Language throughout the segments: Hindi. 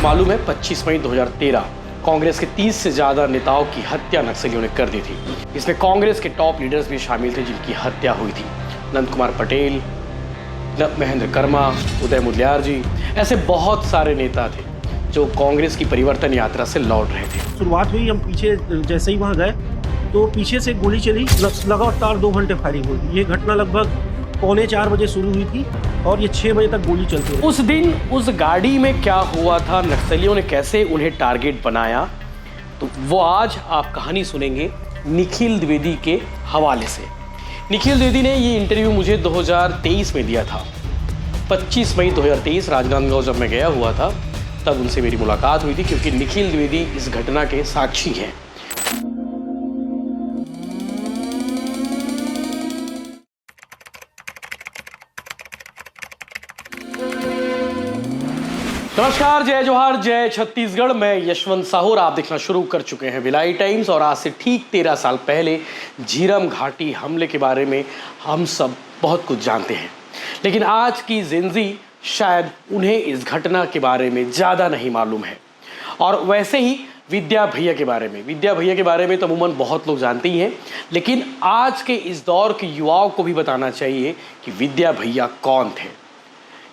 मालूम है 25 मई 2013 कांग्रेस के 30 से ज्यादा नेताओं की हत्या नक्सलियों ने कर दी थी। इसमें कांग्रेस के टॉप लीडर्स भी शामिल थे जिनकी हत्या हुई थी। नंद कुमार पटेल, महेंद्र कर्मा, उदय मुदलियार जी, ऐसे बहुत सारे नेता थे जो कांग्रेस की परिवर्तन यात्रा से लौट रहे थे। शुरुआत हुई, हम पीछे जैसे ही वहाँ गए तो पीछे से गोली चली, लगातार 2 घंटे फायरिंग हुई। ये घटना लगभग 3:45 बजे शुरू हुई थी और ये 6 बजे तक गोली चलती रही। उस दिन उस गाड़ी में क्या हुआ था, नक्सलियों ने कैसे उन्हें टारगेट बनाया, तो वो आज आप कहानी सुनेंगे निखिल द्विवेदी के हवाले से। निखिल द्विवेदी ने ये इंटरव्यू मुझे 2023 में दिया था। 25 मई 2023 राजनांदगांव जब मैं गया हुआ था तब उनसे मेरी मुलाकात हुई थी, क्योंकि निखिल द्विवेदी इस घटना के साक्षी हैं। नमस्कार, जय जोहार, जय छत्तीसगढ़। मैं यशवंत साहू, आप देखना शुरू कर चुके हैं भिलाई टाइम्स। और आज से ठीक 13 साल पहले झीरम घाटी हमले के बारे में हम सब बहुत कुछ जानते हैं, लेकिन आज की जिंदगी शायद उन्हें इस घटना के बारे में ज़्यादा नहीं मालूम है। और वैसे ही विद्या भैया के बारे में तो अमूमन बहुत लोग जानते ही हैं, लेकिन आज के इस दौर के युवाओं को भी बताना चाहिए कि विद्या भैया कौन थे।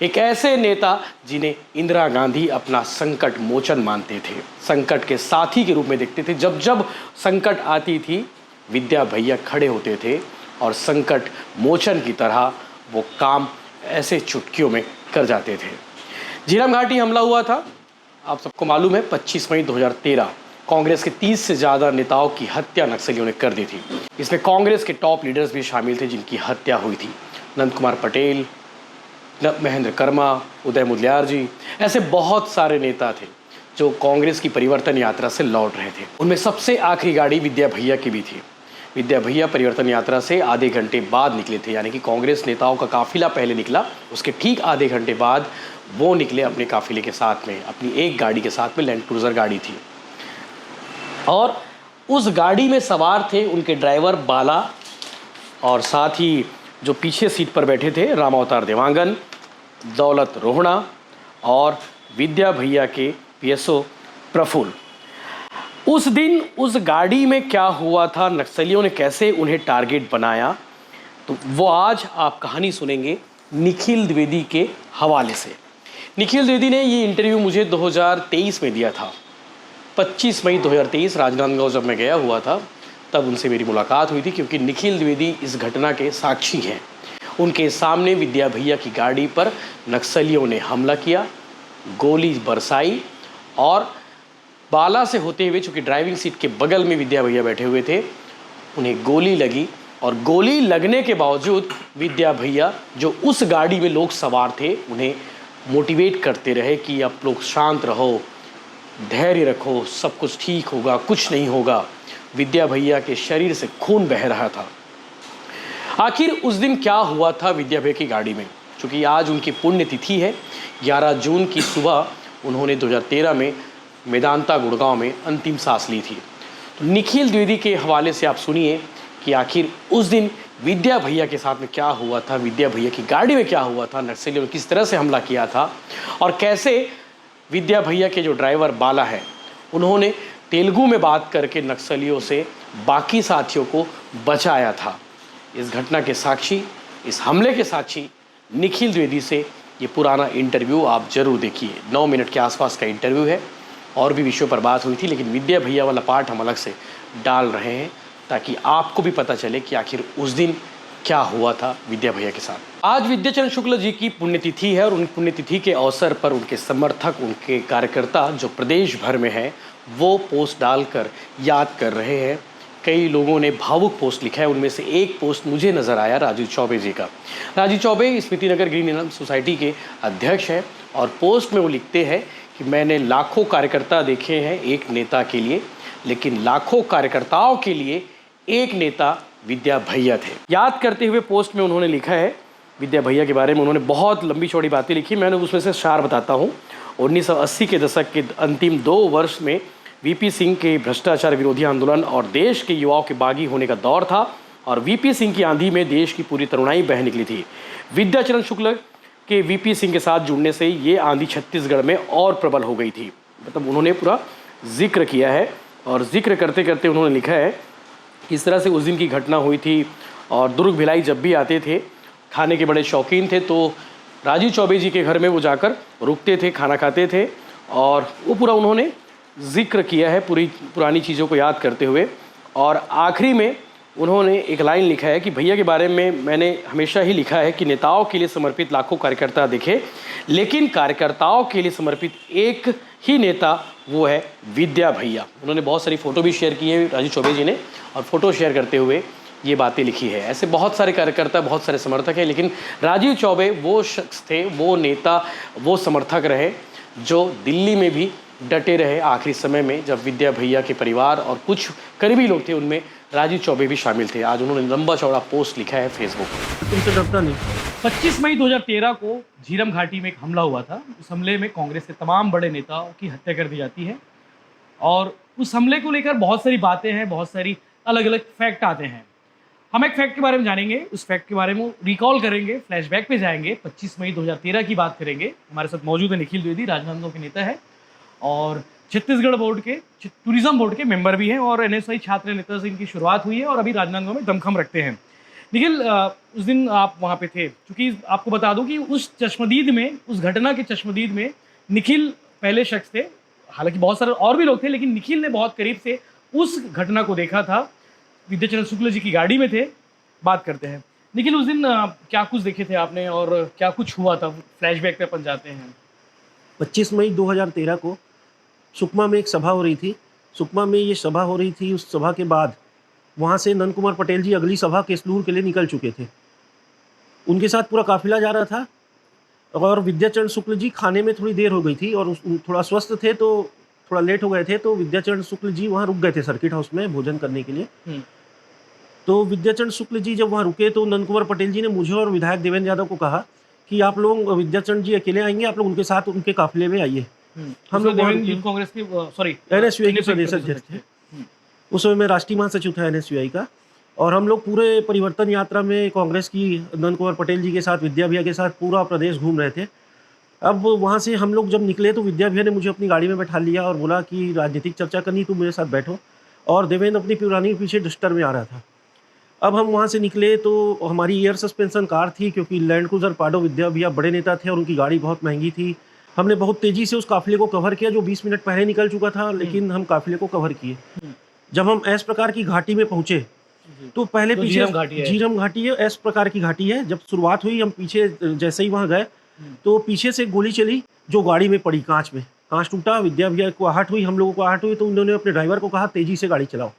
एक ऐसे नेता जिन्हें इंदिरा गांधी अपना संकट मोचन मानते थे, संकट के साथी के रूप में देखते थे। जब जब संकट आती थी विद्या भैया खड़े होते थे और संकट मोचन की तरह वो काम ऐसे चुटकियों में कर जाते थे। झीरम घाटी हमला हुआ था, आप सबको मालूम है 25 मई 2013 कांग्रेस के 30 से ज़्यादा नेताओं की हत्या नक्सलियों ने कर दी थी। इसमें कांग्रेस के टॉप लीडर्स भी शामिल थे जिनकी हत्या हुई थी। नंद कुमार पटेल, महेंद्र कर्मा, उदय मुदलियार जी, ऐसे बहुत सारे नेता थे जो कांग्रेस की परिवर्तन यात्रा से लौट रहे थे। उनमें सबसे आखिरी गाड़ी विद्या भैया की भी थी। विद्या भैया परिवर्तन यात्रा से आधे घंटे बाद निकले थे, यानी कि कांग्रेस नेताओं का काफिला पहले निकला, उसके ठीक आधे घंटे बाद वो निकले अपने काफिले के साथ में, अपनी एक गाड़ी के साथ में, लैंड क्रूजर गाड़ी थी। और उस गाड़ी में सवार थे उनके ड्राइवर बाला और साथ ही जो पीछे सीट पर बैठे थे रामावतार देवांगन, दौलत रोहड़ा और विद्या भैया के पीएसओ प्रफुल्ल। उस दिन उस गाड़ी में क्या हुआ था, नक्सलियों ने कैसे उन्हें टारगेट बनाया, तो वो आज आप कहानी सुनेंगे निखिल द्विवेदी के हवाले से। निखिल द्विवेदी ने ये इंटरव्यू मुझे 2023 में दिया था। 25 मई 2023 राजनांदगांव जब मैं गया हुआ था तब उनसे मेरी मुलाकात हुई थी, क्योंकि निखिल द्विवेदी इस घटना के साक्षी हैं। उनके सामने विद्या भैया की गाड़ी पर नक्सलियों ने हमला किया, गोली बरसाई और बाला से होते हुए, चूँकि ड्राइविंग सीट के बगल में विद्या भैया बैठे हुए थे, उन्हें गोली लगी। और गोली लगने के बावजूद विद्या भैया जो उस गाड़ी में लोग सवार थे उन्हें मोटिवेट करते रहे कि आप लोग शांत रहो, धैर्य रखो, सब कुछ ठीक होगा, कुछ नहीं होगा। विद्या भैया के शरीर से खून बह रहा था। आखिर उस दिन क्या हुआ था विद्या भैया की गाड़ी में, क्योंकि आज उनकी पुण्यतिथि है। 11 जून की सुबह उन्होंने 2013 में मेदांता गुड़गांव में अंतिम सांस ली थी। तो निखिल द्विवेदी के हवाले से आप सुनिए कि आखिर उस दिन विद्या भैया के साथ में क्या हुआ था, विद्या भैया की गाड़ी में क्या हुआ था, नक्सलियों ने किस तरह से हमला किया था और कैसे विद्या भैया के जो ड्राइवर बाला है उन्होंने तेलुगु में बात करके नक्सलियों से बाकी साथियों को बचाया था। इस घटना के साक्षी, इस हमले के साक्षी निखिल द्विवेदी से ये पुराना इंटरव्यू आप जरूर देखिए। 9 मिनट के आसपास का इंटरव्यू है। और भी विषयों पर बात हुई थी, लेकिन विद्या भैया वाला पार्ट हम अलग से डाल रहे हैं ताकि आपको भी पता चले कि आखिर उस दिन क्या हुआ था विद्या भैया के साथ। आज विद्याचरण शुक्ल जी की पुण्यतिथि है और उन पुण्यतिथि के अवसर पर उनके समर्थक, उनके कार्यकर्ता जो प्रदेश भर में हैं, वो पोस्ट डालकर याद कर रहे हैं। कई लोगों ने भावुक पोस्ट लिखा है, उनमें से एक पोस्ट मुझे नज़र आया राजीव चौबे जी का। Rajiv Choubey Smriti Nagar green income society के अध्यक्ष हैं और पोस्ट में वो लिखते हैं कि मैंने लाखों कार्यकर्ता देखे हैं एक नेता के लिए, लेकिन लाखों कार्यकर्ताओं के लिए एक नेता विद्या भैया थे। याद करते हुए पोस्ट में उन्होंने लिखा है विद्या भैया के बारे में, उन्होंने बहुत लंबी चौड़ी बातें लिखी, मैंने उसमें से सार बताता हूँ। 1980 के दशक के अंतिम 2 वर्ष में वीपी सिंह के भ्रष्टाचार विरोधी आंदोलन और देश के युवाओं के बागी होने का दौर था और वीपी सिंह की आंधी में देश की पूरी तरुणाई बह निकली थी। विद्याचरण शुक्ल के वीपी सिंह के साथ जुड़ने से ये आंधी छत्तीसगढ़ में और प्रबल हो गई थी। मतलब उन्होंने पूरा जिक्र किया है और जिक्र करते करते उन्होंने लिखा है कि इस तरह से उस दिन की घटना हुई थी और दुर्ग भिलाई जब भी आते थे, खाने के बड़े शौकीन थे, तो राजीव चौबे जी के घर में वो जाकर रुकते थे, खाना खाते थे और वो पूरा उन्होंने जिक्र किया है पूरी पुरानी चीज़ों को याद करते हुए। और आखिरी में उन्होंने एक लाइन लिखा है कि भैया के बारे में मैंने हमेशा ही लिखा है कि नेताओं के लिए समर्पित लाखों कार्यकर्ता दिखे, लेकिन कार्यकर्ताओं के लिए समर्पित एक ही नेता, वो है विद्या भैया। उन्होंने बहुत सारी फ़ोटो भी शेयर की है राजीव चौबे जी ने, और फ़ोटो शेयर करते हुए ये बातें लिखी है। ऐसे बहुत सारे कार्यकर्ता, बहुत सारे समर्थक हैं, लेकिन राजीव चौबे वो शख्स थे, वो नेता, वो समर्थक रहे जो दिल्ली में भी डटे रहे आखिरी समय में, जब विद्या भैया के परिवार और कुछ करीबी लोग थे, उनमें राजीव चौबे भी शामिल थे। आज उन्होंने लंबा चौड़ा पोस्ट लिखा है फेसबुक पर। तुमसे डरता नहीं। 25 मई 2013 को झीरम घाटी में एक हमला हुआ था। उस हमले में कांग्रेस के तमाम बड़े नेताओं की हत्या कर दी जाती है और उस हमले को लेकर बहुत सारी बातें हैं, बहुत सारी अलग अलग फैक्ट आते हैं। हम एक फैक्ट के बारे में जानेंगे, उस फैक्ट के बारे में रिकॉल करेंगे, फ्लैशबैक पे जाएंगे, 25 मई 2013 की बात करेंगे। हमारे साथ मौजूद है निखिल द्विवेदी, राजनांदगांव के नेता है और छत्तीसगढ़ बोर्ड के टूरिज्म बोर्ड के मेंबर भी हैं और एनएसआई छात्र नेता से इनकी शुरुआत हुई है और अभी राजनांदगांव में दमखम रखते हैं। निखिल, उस दिन आप वहाँ पे थे, क्योंकि आपको बता दूं कि उस चश्मदीद में, उस घटना के चश्मदीद में निखिल पहले शख्स थे। हालांकि बहुत सारे और भी लोग थे, लेकिन निखिल ने बहुत करीब से उस घटना को देखा था। विद्याचरण शुक्ल जी की गाड़ी में थे। बात करते हैं निखिल, उस दिन क्या कुछ देखे थे आपने और क्या कुछ हुआ था? फ्लैशबैक पे अपन जाते हैं। 25 मई 2013 को सुकमा में एक सभा हो रही थी। सुकमा में ये सभा हो रही थी। उस सभा के बाद वहाँ से नंद कुमार पटेल जी अगली सभा केसलूर के लिए निकल चुके थे। उनके साथ पूरा काफिला जा रहा था और विद्याचरण शुक्ल जी खाने में थोड़ी देर हो गई थी और थोड़ा स्वस्थ थे तो थोड़ा लेट हो गए थे, तो विद्याचरण शुक्ल जी वहाँ रुक गए थे सर्किट हाउस में भोजन करने के लिए। तो विद्याचरण शुक्ल जी जब वहाँ रुके तो नंद कुमार पटेल जी ने मुझे और विधायक देवेंद्र यादव को कहा कि आप लोग, विद्याचरण जी अकेले आएंगे, आप लोग उनके साथ उनके काफिले में आइए। हम लोग कांग्रेस के एनएसयूआई के प्रदेश अध्यक्ष थे। उस समय मैं राष्ट्रीय महासचिव था एनएसयूआई का, और हम लोग पूरे परिवर्तन यात्रा में कांग्रेस की नंद कुमार पटेल जी के साथ, विद्या भैया के साथ पूरा प्रदेश घूम रहे थे। अब वहाँ से हम लोग जब निकले तो विद्या भैया ने मुझे अपनी गाड़ी में बैठा लिया और बोला कि राजनीतिक चर्चा करनी, तुम मेरे साथ बैठो। और देवेंद्र अपनी पुरानी पीछे डस्टर में आ रहा था। अब हम वहाँ से निकले तो हमारी एयर सस्पेंशन कार थी, क्योंकि लैंड क्रूजर पाडो विद्या भैया बड़े नेता थे और उनकी गाड़ी बहुत महंगी थी। हमने बहुत तेज़ी से उस काफिले को कवर किया जो 20 मिनट पहले निकल चुका था, लेकिन हम काफिले को कवर किए। जब हम एस प्रकार की घाटी में पहुँचे तो पहले पीछे झीरम घाटी है, एस प्रकार की घाटी है। जब शुरुआत हुई, हम पीछे जैसे ही वहाँ गए तो पीछे से गोली चली जो गाड़ी में पड़ी, कांच में कांच टूटा। विद्या भैया को आहट हुई, हम लोगों को आहट हुई, तो उन्होंने अपने ड्राइवर को कहा तेजी से गाड़ी चलाओ।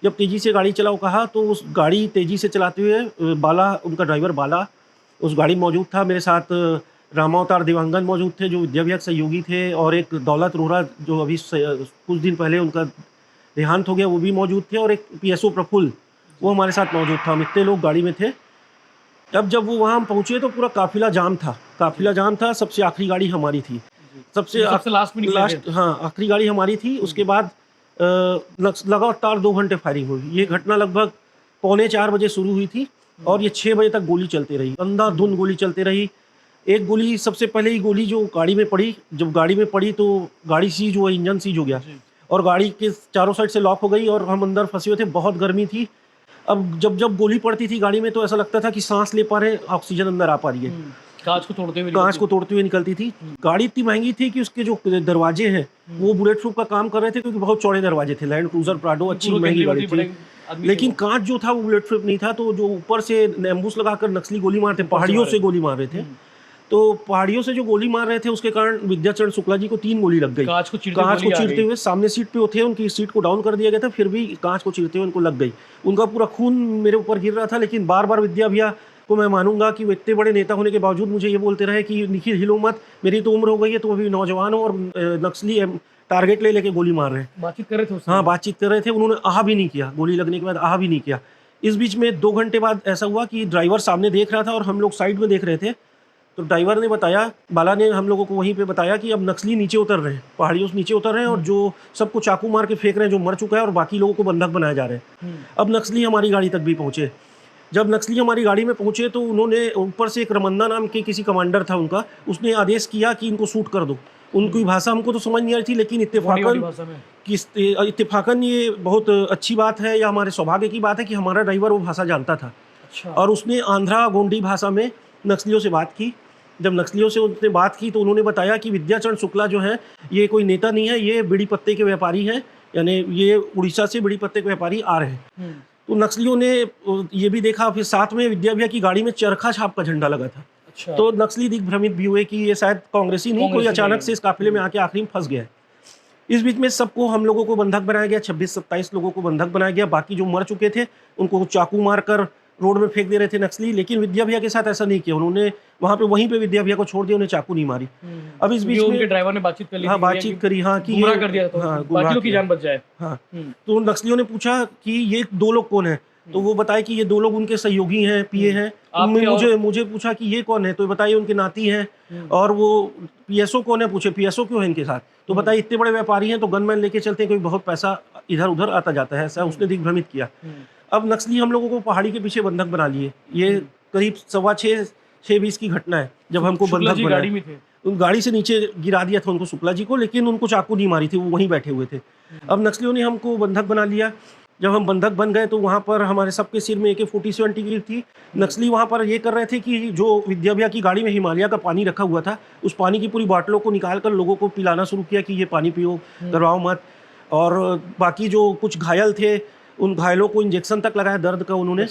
जब तेजी से गाड़ी चलाओ कहा तो उस गाड़ी तेजी से चलाते हुए बाला, उनका ड्राइवर बाला उस गाड़ी में मौजूद था। मेरे साथ रामावतार देवांगन मौजूद थे जो विद्या भैया के सहयोगी थे, और एक दौलत रोहरा जो अभी कुछ दिन पहले उनका देहांत हो गया, वो भी मौजूद थे, और एक पीएसओ प्रफुल्ल वो हमारे साथ मौजूद था। हम इतने लोग गाड़ी में थे। अब जब वो वहाँ हम पहुँचे तो पूरा काफिला जाम था। सबसे आखिरी गाड़ी हमारी थी, सबसे लास्ट, हाँ, आखिरी गाड़ी हमारी थी। उसके बाद लगातार 2 घंटे फायरिंग हुई। ये घटना लगभग 3:45 बजे शुरू हुई थी और ये 6 बजे तक गोली चलती रही, अंधाधुंध गोली चलती रही। एक गोली, सबसे पहले ही गोली जो गाड़ी में पड़ी, जब गाड़ी में पड़ी तो गाड़ी सीज हुआ, इंजन सीज हो गया और गाड़ी के चारों साइड से लॉक हो गई और हम अंदर फंसे हुए थे। बहुत गर्मी थी। अब जब गोली पड़ती थी गाड़ी में तो ऐसा लगता था कि सांस ले पा रहे हैं, ऑक्सीजन अंदर आ पा रही है। कांच को तोड़ते हुए निकलती थी। गाड़ी इतनी महंगी थी कि उसके जो दरवाजे हैं वो बुलेट प्रूफ का काम कर रहे थे, क्योंकि बहुत चौड़े दरवाजे थे। लैंड क्रूजर प्राडो अच्छी महंगी गाड़ी थी, लेकिन कांच जो था वो बुलेट प्रूफ नहीं था। तो जो ऊपर से एम्बुस लगाकर नक्सली गोली मारते, पहाड़ियों से गोली मार रहे थे, तो पहाड़ियों से जो गोली मार रहे थे उसके कारण विद्याचरण शुक्ला जी को 3 गोली लग गई। कांच को चीरते हुए, सामने सीट पे थे, उनकी सीट को डाउन कर दिया गया था, फिर भी कांच को चीरते हुए उनको लग गई। उनका पूरा खून मेरे ऊपर गिर रहा था, लेकिन बार बार विद्या भैया को मैं मानूंगा कि वो इतने बड़े नेता होने के बावजूद मुझे ये बोलते रहे कि निखिल हिलो मत, मेरी तो उम्र हो गई है, तो अभी नौजवान हो और नक्सली टारगेट ले लेके गोली मार रहे हैं। बातचीत कर रहे थे। हाँ, बातचीत कर रहे थे। उन्होंने आह भी नहीं किया, गोली लगने के बाद आह भी नहीं किया। इस बीच में 2 घंटे बाद ऐसा हुआ कि ड्राइवर सामने देख रहा था और हम लोग साइड में देख रहे थे। तो ड्राइवर ने बताया, बाला ने हम लोगों को वहीं पे बताया कि अब नक्सली नीचे उतर रहे हैं, पहाड़ियों से नीचे उतर रहे हैं और जो सबको चाकू मार के फेंक रहे हैं जो मर चुका है, और बाकी लोगों को बंधक बनाए जा रहे हैं। अब नक्सली हमारी गाड़ी तक भी पहुंचे। जब नक्सली हमारी गाड़ी में पहुंचे तो उन्होंने ऊपर से एक रमन्ना नाम के किसी कमांडर था उनका, उसने आदेश किया कि इनको शूट कर दो। उनकी भाषा हमको तो समझ नहीं आ रही थी, लेकिन वाली भाषा में इत्तेफाकन ये बहुत अच्छी बात है या हमारे सौभाग्य की बात है कि हमारा ड्राइवर वो भाषा जानता था। अच्छा। और उसने आंध्रा गोंडी भाषा में नक्सलियों से बात की। जब नक्सलियों से उसने बात की तो उन्होंने बताया कि विद्याचरण शुक्ला जो है ये कोई नेता नहीं है, ये बीड़ी पत्ते के व्यापारी हैं, यानी ये उड़ीसा से बीड़ी पत्ते के व्यापारी आ रहे हैं। तो नक्सलियों ने ये भी देखा, फिर साथ में विद्या भैया की गाड़ी में चरखा छाप का झंडा लगा था। अच्छा। तो नक्सली दिग्भ्रमित भी हुए कि ये शायद कांग्रेसी नहीं, कोई कांग्रेसी अचानक नहीं से इस काफिले में आके आखिरी में फंस गया है। इस बीच में सबको हम लोगों को बंधक बनाया गया, 26-27 लोगों को बंधक बनाया गया। बाकी जो मर चुके थे उनको चाकू मारकर रोड में फेंक दे रहे थे नक्सली, लेकिन विद्या भैया के साथ ऐसा नहीं किया। उन्होंने वहाँ पे वहीं पे विद्या भैया को छोड़ दिया, उन्हें चाकू नहीं मारी। अब इस बीच उनके में ड्राइवर ने बातचीत कर ली हाँ थी बातचीत करी, हाँ कि गुमराह कर दिया तो हाँ बाकी गुमराह लोग की किया। जान बच जाए। हाँ तो नक्सलियों ने पूछा कि ये 2 लोग कौन है, तो वो बताए कि ये 2 लोग उनके सहयोगी हैं, पीए हैं। मुझे पूछा कि ये कौन है, तो बताइए उनके नाती हैं। और वो पीएसओ कौन है, पूछे पीएसओ क्यों है इनके साथ, तो बताइए इतने बड़े व्यापारी हैं तो गनमैन लेके चलते हैं, क्योंकि बहुत पैसा इधर उधर आता जाता है, ऐसा उसने दिग्भ्रमित किया। अब नक्सली हम लोगों को पहाड़ी के पीछे बंधक बना लिए। ये करीब 6:15-6:20 की घटना है जब हमको बंधक बनाया। गाड़ी में थे, उन गाड़ी से नीचे गिरा दिया था उनको, शुक्ला जी को, लेकिन उनको चाकू नहीं मारी थी, वो वहीं बैठे हुए थे। अब नक्सलियों ने हमको बंधक बना लिया। जब हम बंधक बन गए तो वहाँ पर हमारे सबके सिर में AK-47 टिकी थी। नक्सली वहाँ पर ये कर रहे थे कि जो विद्या भैया की गाड़ी में हिमालय का पानी रखा हुआ था, उस पानी की पूरी बॉटलों को निकाल कर लोगों को पिलाना शुरू किया कि ये पानी पियो, डराओ मत। और बाकी जो कुछ घायल थे उन घायलों को इंजेक्शन तक लगाया दर्द का उन्होंने।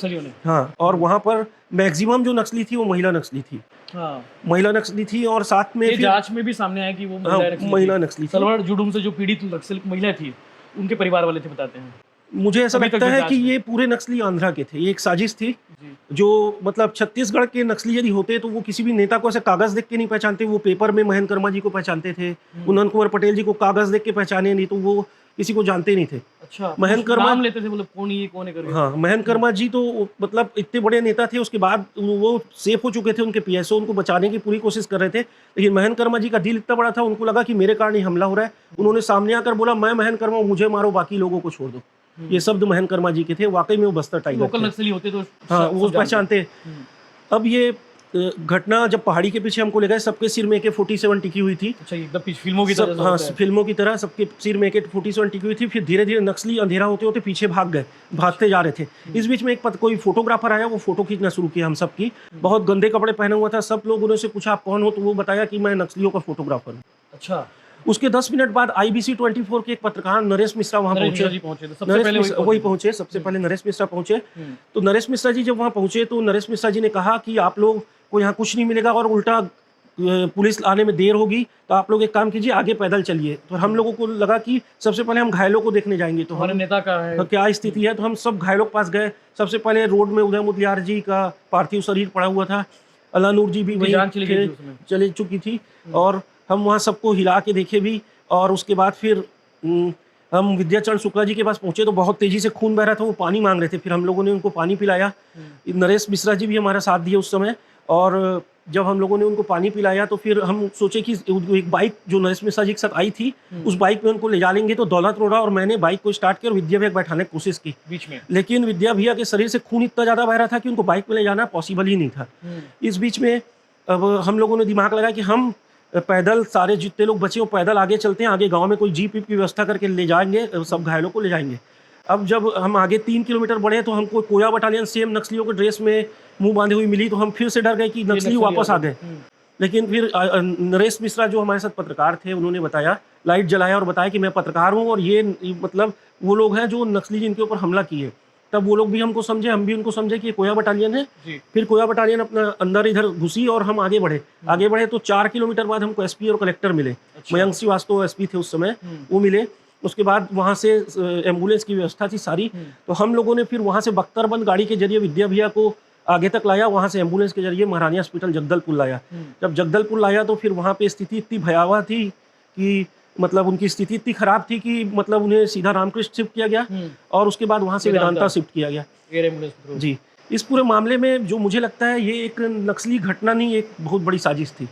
हाँ, और वहाँ पर मैक्सिमम जो नक्सली थी वो महिला नक्सली थी। हाँ। महिला नक्सली थी। और साथ में जांच में भी सामने आया कि वो महिला नक्सली थी। सलवार जुडूम से जो पीड़ित नक्सल महिला थी, उनके परिवार वाले थे, बताते हैं। मुझे ऐसा लगता है कि ये पूरे नक्सली आंध्रा के थे, ये एक साजिश थी। जो मतलब छत्तीसगढ़ के नक्सली यदि होते तो वो किसी भी नेता को ऐसे कागज देख के नहीं पहचानते, वो पेपर में महेंद्र कर्मा जी को पहचानते थे, नंद कुंवर पटेल जी को कागज देख के पहचाने, नहीं तो वो किसी को जानते नहीं थे। अच्छा, महेंद्र कर्मा नाम लेते थे, मतलब कौन ये कौन है करके। हाँ, महेंद्र कर्मा जी तो मतलब इतने बड़े नेता थे, उसके बाद वो सेफ हो चुके थे, उनके पीएसओ उनको बचाने की पूरी कोशिश कर रहे थे, लेकिन महेंद्र कर्मा जी का दिल इतना बड़ा था, उनको लगा कि मेरे कारण ही हमला हो रहा है। उन्होंने सामने आकर बोला, मैं महेंद्र कर्मा, मुझे मारो, बाकी लोगों को छोड़ दो। ये शब्द महेंद्र कर्मा जी के थे। वाकई में वो बस्तर टाइगर लोकल नक्सली होते तो हाँ वो पहचानते। अब ये घटना जब पहाड़ी के पीछे हमको ले गए, सबके सिर में AK-47 टिकी हुई थी। अच्छा, एकदम फिल्मों की तरह। हाँ, फिल्मों की तरह सबके सिर में AK-47 टिकी हुई थी। फिर धीरे धीरे नक्सली अंधेरा होते होते पीछे भागते जा रहे थे। इस बीच में कोई फोटोग्राफर आया, वो फोटो खींचना शुरू किया हम सबकी। बहुत गंदे कपड़े पहने हुआ था। सब लोग उन्हें से पूछा आप कौन हो, तो वो बताया कि मैं नक्सलियों का फोटोग्राफर हूँ। अच्छा। उसके 10 मिनट बाद IBC 24 के एक पत्रकार नरेश मिश्रा वहाँ पहुंचे। वही पहुंचे, सबसे पहले नरेश मिश्रा पहुंचे। तो नरेश मिश्रा जी जब वहाँ पहुंचे तो नरेश मिश्रा जी ने कहा कि आप लोग को यहाँ कुछ नहीं मिलेगा और उल्टा पुलिस आने में देर होगी, तो आप लोग एक काम कीजिए, आगे पैदल चलिए। तो हम लोगों को लगा कि सबसे पहले हम घायलों को देखने जाएंगे, तो हमारे नेता का है, तो क्या स्थिति है। तो हम सब घायलों के पास गए। सबसे पहले रोड में उदय मुदलियार जी का पार्थिव शरीर पड़ा हुआ था, अलानूर जी भी वहीं चली चुकी थी, और हम वहाँ सबको हिला के देखे भी। और उसके बाद फिर हम विद्याचरण शुक्ला जी के पास पहुंचे तो बहुत तेजी से खून बह रहा था, वो पानी मांग रहे थे। फिर हम लोगों ने उनको पानी पिलाया। नरेश मिश्रा जी भी हमारा साथ दिए उस समय। और जब हम लोगों ने उनको पानी पिलाया तो फिर हम सोचे कि एक बाइक जो नरेश मिश्रा जी के साथ आई थी, उस बाइक में उनको ले जा लेंगे। तो दौलत रोड़ा और मैंने बाइक को स्टार्ट किया और विद्या भैया बैठाने की कोशिश की बीच में, लेकिन विद्या भैया के शरीर से खून इतना ज़्यादा बह रहा था कि उनको बाइक में ले जाना पॉसिबल ही नहीं था। इस बीच में अब हम लोगों ने दिमाग लगाया कि हम पैदल, सारे जितने लोग बचे वो पैदल आगे चलते हैं, आगे गांव में कोई जीप की व्यवस्था करके ले जाएंगे, सब घायलों को ले जाएंगे। अब जब हम आगे 3 किलोमीटर बढ़े तो हमको कोया बटालियन सेम नक्सलियों के ड्रेस में मुंह बांधे हुई मिली, तो हम फिर से डर गए कि नक्सली वापस आ गए। लेकिन फिर नरेश मिश्रा जो हमारे साथ पत्रकार थे, उन्होंने बताया, लाइट जलाया और बताया कि मैं पत्रकार हूँ और ये मतलब वो लोग हैं जो नक्सली जिनके ऊपर हमला किए। तब वो लोग भी हमको समझे, हम भी उनको समझे कि ये कोया बटालियन है। फिर कोया बटालियन अपना अंदर इधर घुसी और हम आगे बढ़े तो 4 किलोमीटर बाद हमको SP और कलेक्टर मिले। मयंक श्रीवास्तव SP थे उस समय, वो मिले। उसके बाद वहाँ से एम्बुलेंस की व्यवस्था थी सारी। तो हम लोगों ने फिर वहाँ से बख्तरबंद गाड़ी के जरिए विद्या भैया को आगे तक लाया, वहाँ से एम्बुलेंस के जरिए महारानी हॉस्पिटल जगदलपुर लाया। जब जगदलपुर लाया तो फिर वहाँ पे स्थिति इतनी भयावह थी कि मतलब उनकी स्थिति इतनी खराब थी कि मतलब उन्हें सीधा रामकृष्ण शिफ्ट किया गया और उसके बाद वहाँ से वेदांता शिफ्ट किया गया। जी, इस पूरे मामले में जो मुझे लगता है ये एक नक्सली घटना नहीं, एक बहुत बड़ी साजिश थी।